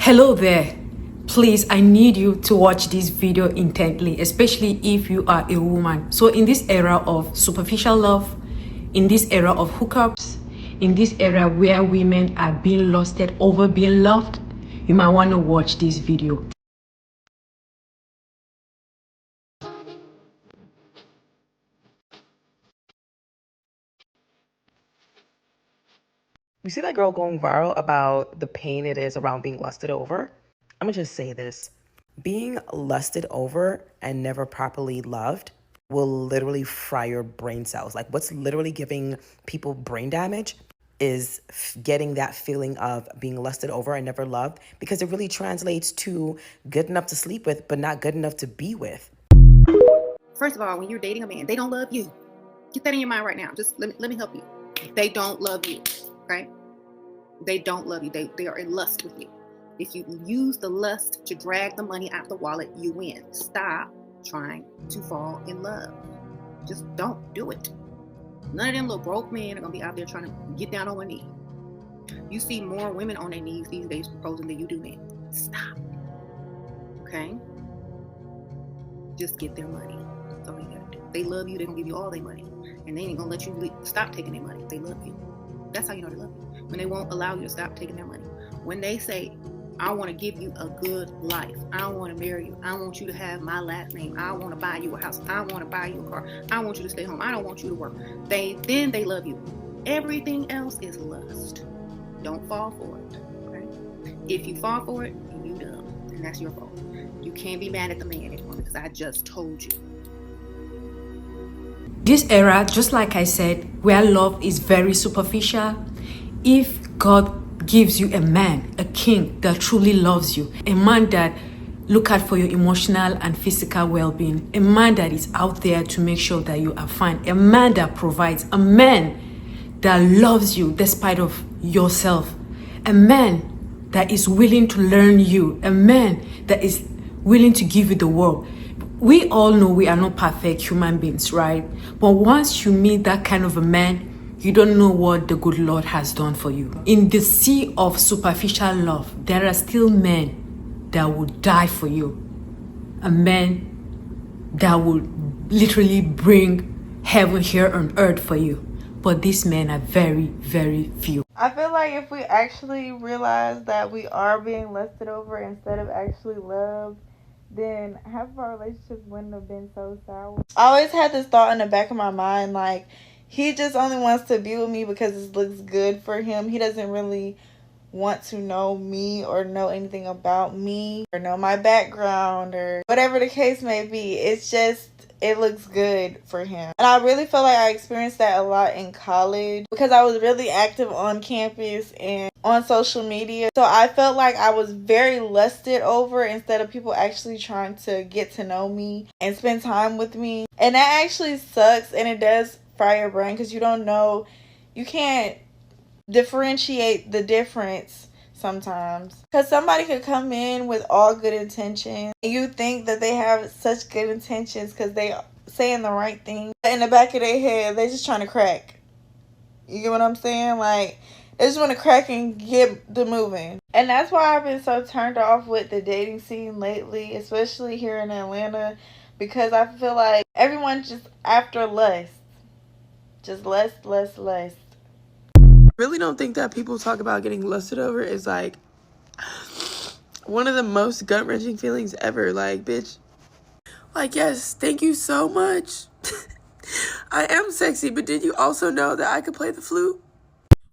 Hello there. Please, I need you to watch this video intently, especially if you are a woman. So in this era of superficial love, in this era of hookups, in this era where women are being lusted over being loved, you might want to watch this video. You see that girl going viral about the pain it is around being lusted over? I'm gonna just say this. Being lusted over and never properly loved will literally fry your brain cells. Like, what's literally giving people brain damage is getting that feeling of being lusted over and never loved, because it really translates to good enough to sleep with, but not good enough to be with. First of all, when you're dating a man, they don't love you. Get that in your mind right now. Just let me help you. They don't love you, okay? They don't love you. They are in lust with you. If you use the lust to drag the money out the wallet, you win. Stop trying to fall in love. Just don't do it. None of them little broke men are gonna be out there trying to get down on one knee. You see more women on their knees these days proposing than you do men. Stop. Okay? Just get their money. That's all you gotta do. They love you, they're gonna give you all their money. And they ain't gonna let you stop taking their money. They love you. That's how you know they love you. When they won't allow you to stop taking their money. When they say, I want to give you a good life. I don't want to marry you. I want you to have my last name. I want to buy you a house. I want to buy you a car. I want you to stay home. I don't want you to work. Then they love you. Everything else is lust. Don't fall for it. Okay? If you fall for it, you dumb. And that's your fault. You can't be mad at the man anymore because I just told you. This era, just like I said, where love is very superficial, if God gives you a man, a king that truly loves you, a man that look out for your emotional and physical well-being, a man that is out there to make sure that you are fine, a man that provides, a man that loves you despite of yourself, a man that is willing to learn you, a man that is willing to give you the world. We all know we are not perfect human beings, right? But once you meet that kind of a man, you don't know what the good Lord has done for you. In the sea of superficial love, there are still men that would die for you. A man that would literally bring heaven here on earth for you. But these men are very, very few. I feel like if we actually realize that we are being lusted over instead of actually loved, then half of our relationships wouldn't have been so sour. I always had this thought in the back of my mind, like, he just only wants to be with me because it looks good for him. He doesn't really want to know me or know anything about me or know my background or whatever the case may be. It's just, it looks good for him. And I really feel like I experienced that a lot in college because I was really active on campus and on social media. So I felt like I was very lusted over instead of people actually trying to get to know me and spend time with me. And that actually sucks, and it does fry your brain because you don't know, you can't differentiate the difference sometimes, because somebody could come in with all good intentions and you think that they have such good intentions because they saying the right thing, but in the back of their head they're just trying to crack. You get what I'm saying? Like, they just want to crack and get the moving. And that's why I've been so turned off with the dating scene lately, especially here in Atlanta, because I feel like everyone's just after lust. Just lust. Really don't think that people talk about getting lusted over is like one of the most gut-wrenching feelings ever. Like, bitch, like, yes, thank you so much. I am sexy, but did you also know that I could play the flute?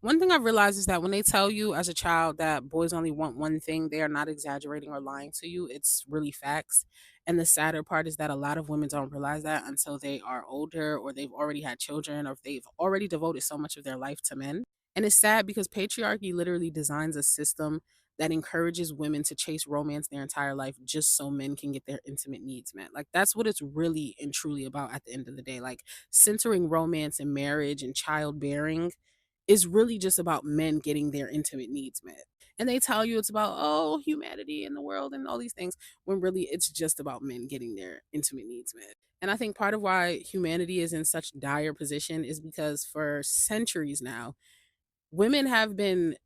One thing I've realized is that when they tell you as a child that boys only want one thing, they are not exaggerating or lying to you. It's really facts. And the sadder part is that a lot of women don't realize that until they are older or they've already had children or if they've already devoted so much of their life to men. And it's sad because patriarchy literally designs a system that encourages women to chase romance their entire life just so men can get their intimate needs met. Like, that's what it's really and truly about at the end of the day. Like, centering romance and marriage and childbearing is really just about men getting their intimate needs met. And they tell you it's about, oh, humanity in the world and all these things, when really it's just about men getting their intimate needs met. And I think part of why humanity is in such dire position is because for centuries now, women have been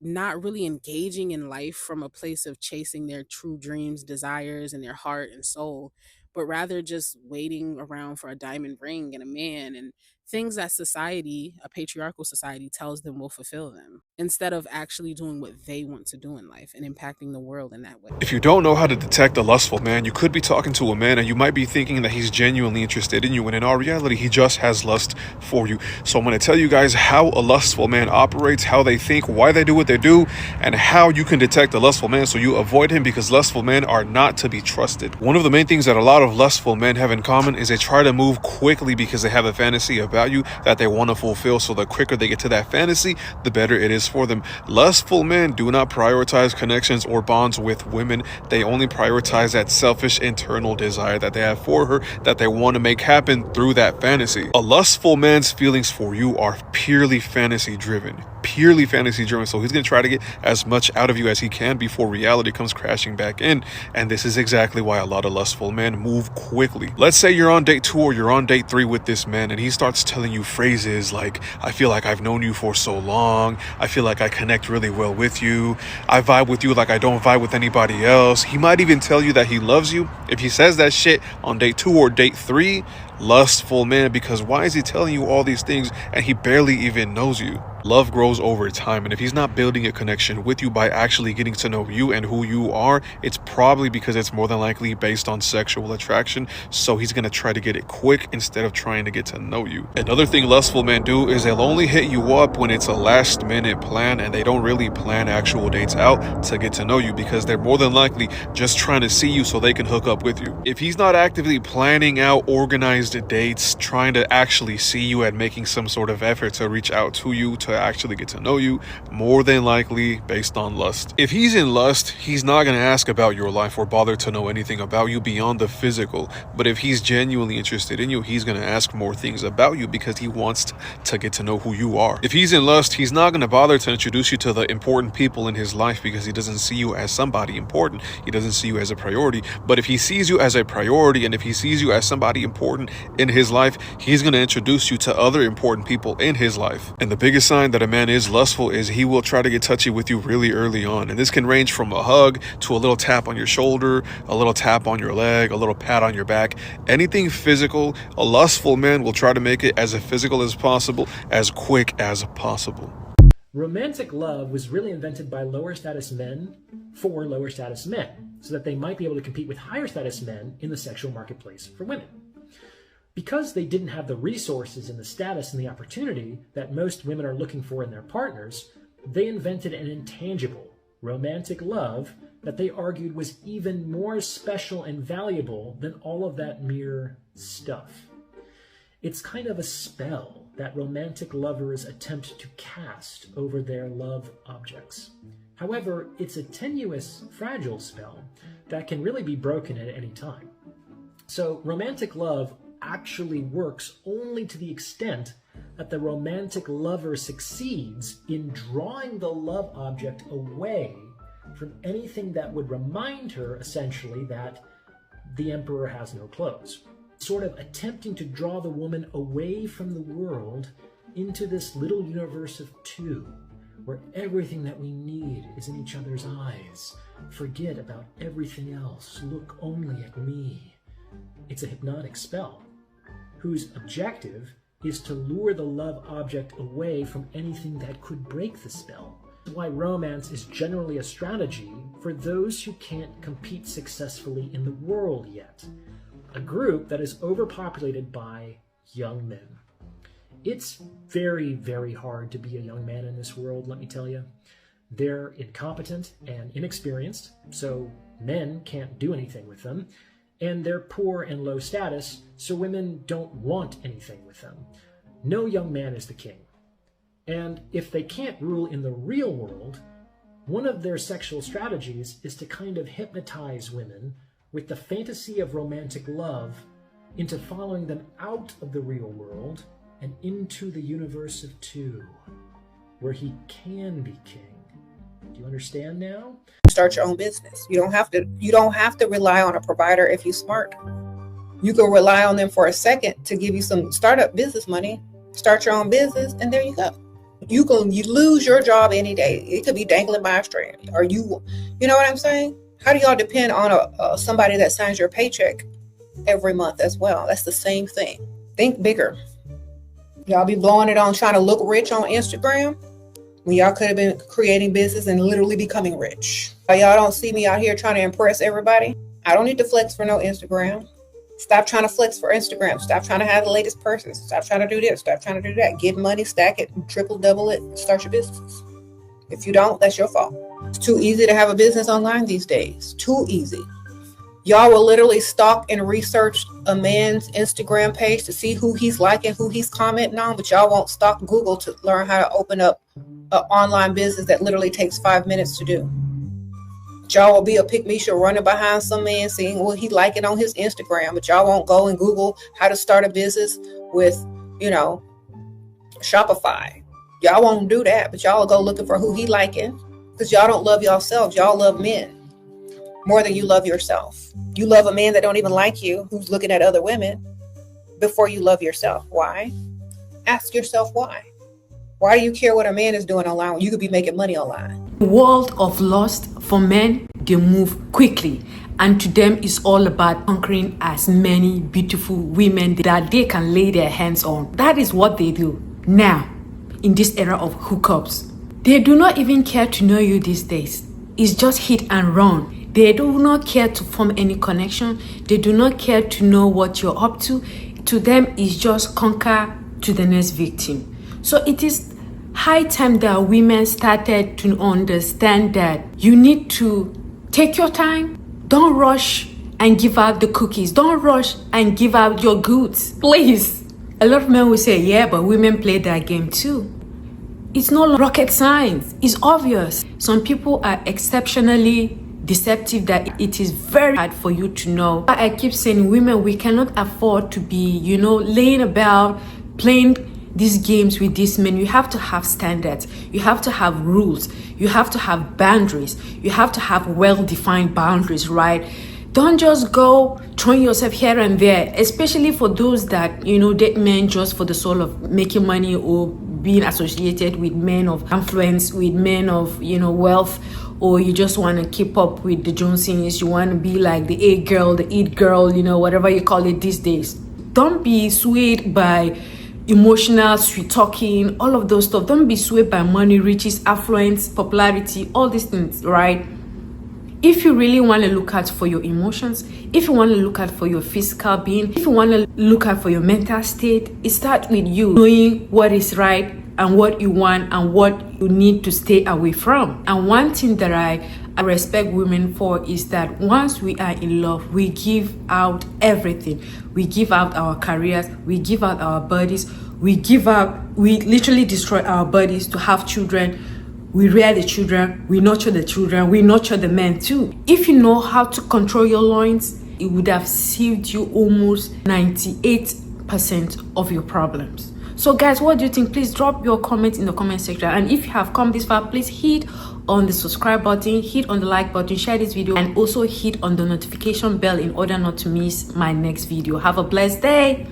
not really engaging in life from a place of chasing their true dreams, desires, and their heart and soul, but rather just waiting around for a diamond ring and a man and things that society, a patriarchal society, tells them will fulfill them, instead of actually doing what they want to do in life and impacting the world in that way. If you don't know how to detect a lustful man, you could be talking to a man and you might be thinking that he's genuinely interested in you, when in our reality, he just has lust for you. So I'm going to tell you guys how a lustful man operates, how they think, why they do what they do, and how you can detect a lustful man so you avoid him, because lustful men are not to be trusted. One of the main things that a lot of lustful men have in common is they try to move quickly because they have a fantasy about you that they want to fulfill. So the quicker they get to that fantasy, the better it is for them. Lustful men do not prioritize connections or bonds with women. They only prioritize that selfish internal desire that they have for her, that they want to make happen through that fantasy. A lustful man's feelings for you are purely fantasy driven. So he's going to try to get as much out of you as he can before reality comes crashing back in. And this is exactly why a lot of lustful men move quickly. Let's say you're on date 2 or you're on date 3 with this man, and he starts telling you phrases like, I feel like I've known you for so long. I feel like I connect really well with you. I vibe with you like I don't vibe with anybody else. He might even tell you that he loves you. If he says that shit on date 2 or date 3, lustful man, because why is he telling you all these things and he barely even knows you? Love grows over time, and if he's not building a connection with you by actually getting to know you and who you are, it's probably because it's more than likely based on sexual attraction. So he's going to try to get it quick instead of trying to get to know you. Another thing lustful men do is they'll only hit you up when it's a last minute plan, and they don't really plan actual dates out to get to know you, because they're more than likely just trying to see you so they can hook up with you. If he's not actively planning out organized dates, trying to actually see you and making some sort of effort to reach out to you to actually get to know you, more than likely based on lust. If he's in lust, he's not going to ask about your life or bother to know anything about you beyond the physical. But if he's genuinely interested in you, he's going to ask more things about you because he wants to get to know who you are. If he's in lust, he's not going to bother to introduce you to the important people in his life because he doesn't see you as somebody important. He doesn't see you as a priority. But if he sees you as a priority, and if he sees you as somebody important in his life, he's going to introduce you to other important people in his life. And the biggest sign that a man is lustful is he will try to get touchy with you really early on. And this can range from a hug to a little tap on your shoulder, a little tap on your leg, a little pat on your back. Anything physical, a lustful man will try to make it as physical as possible, as quick as possible. Romantic love was really invented by lower status men for lower status men, so that they might be able to compete with higher status men in the sexual marketplace for women. Because they didn't have the resources and the status and the opportunity that most women are looking for in their partners, they invented an intangible, romantic love that they argued was even more special and valuable than all of that mere stuff. It's kind of a spell that romantic lovers attempt to cast over their love objects. However, it's a tenuous, fragile spell that can really be broken at any time. So romantic love actually works only to the extent that the romantic lover succeeds in drawing the love object away from anything that would remind her, essentially, that the emperor has no clothes. Sort of attempting to draw the woman away from the world into this little universe of two, where everything that we need is in each other's eyes. Forget about everything else. Look only at me. It's a hypnotic spell whose objective is to lure the love object away from anything that could break the spell. That's why romance is generally a strategy for those who can't compete successfully in the world yet, a group that is overpopulated by young men. It's very, very hard to be a young man in this world, let me tell you. They're incompetent and inexperienced, so men can't do anything with them. And they're poor and low status, so women don't want anything with them. No young man is the king. And if they can't rule in the real world, one of their sexual strategies is to kind of hypnotize women with the fantasy of romantic love into following them out of the real world and into the universe of two, where he can be king. Do you understand now? Start your own business. You don't have to rely on a provider if you're smart. You can rely on them for a second to give you some startup business money. Start your own business, and there you go. You lose your job any day. It could be dangling by a string. Or you know what I'm saying? How do y'all depend on somebody that signs your paycheck every month as well? That's the same thing. Think bigger. Y'all be blowing it on trying to look rich on Instagram when y'all could have been creating business and literally becoming rich. Y'all don't see me out here trying to impress everybody. I don't need to flex for no Instagram. Stop trying to flex for Instagram. Stop trying to have the latest person. Stop trying to do this. Stop trying to do that. Get money, stack it, triple, double it, start your business. If you don't, that's your fault. It's too easy to have a business online these days. Too easy. Y'all will literally stalk and research a man's Instagram page to see who he's liking, who he's commenting on, but y'all won't stalk Google to learn how to open up an online business that literally takes 5 minutes to do. Y'all will be a pick-me-show running behind some man seeing what he liking on his Instagram, but y'all won't go and Google how to start a business with, Shopify. Y'all won't do that, but y'all will go looking for who he liking because y'all don't love yourselves. Y'all love men more than you love yourself. You love a man that don't even like you, who's looking at other women before you love yourself. Why? Ask yourself why. Why do you care what a man is doing online when you could be making money online? The world of lust for men, they move quickly. And to them, it's all about conquering as many beautiful women that they can lay their hands on. That is what they do now in this era of hookups. They do not even care to know you these days. It's just hit and run. They do not care to form any connection. They do not care to know what you're up to. To them, it's just conquer to the next victim. So it is high time that women started to understand that you need to take your time. Don't rush and give out the cookies. Don't rush and give out your goods. Please. A lot of men will say, yeah, but women play that game too. It's no rocket science. It's obvious. Some people are exceptionally deceptive that it is very hard for you to know. I keep saying, women, we cannot afford to be, laying about playing these games with these men. You have to have standards. You have to have rules. You have to have boundaries. You have to have well-defined boundaries, right? Don't just go throwing yourself here and there, especially for those that, date men just for the soul of making money or being associated with men of influence, with men of, wealth, or you just want to keep up with the Joneses. You want to be like the A girl, the it girl, whatever you call it these days. Don't be swayed by emotional sweet talking, all of those stuff. Don't be swayed by money, riches, affluence, popularity, all these things, right? If you really want to look out for your emotions, if you want to look out for your physical being, if you want to look out for your mental state, it starts with you knowing what is right and what you want and what you need to stay away from. And one thing that I respect women for is that once we are in love, we give out everything. We give out our careers, we give out our bodies, we literally destroy our bodies to have children. We rear the children, we nurture the children, we nurture the men too. If you know how to control your loins, it would have saved you almost 98% of your problems. So guys, what do you think? Please drop your comments in the comment section. And if you have come this far, please hit on the subscribe button, hit on the like button, share this video, and also hit on the notification bell in order not to miss my next video. Have a blessed day.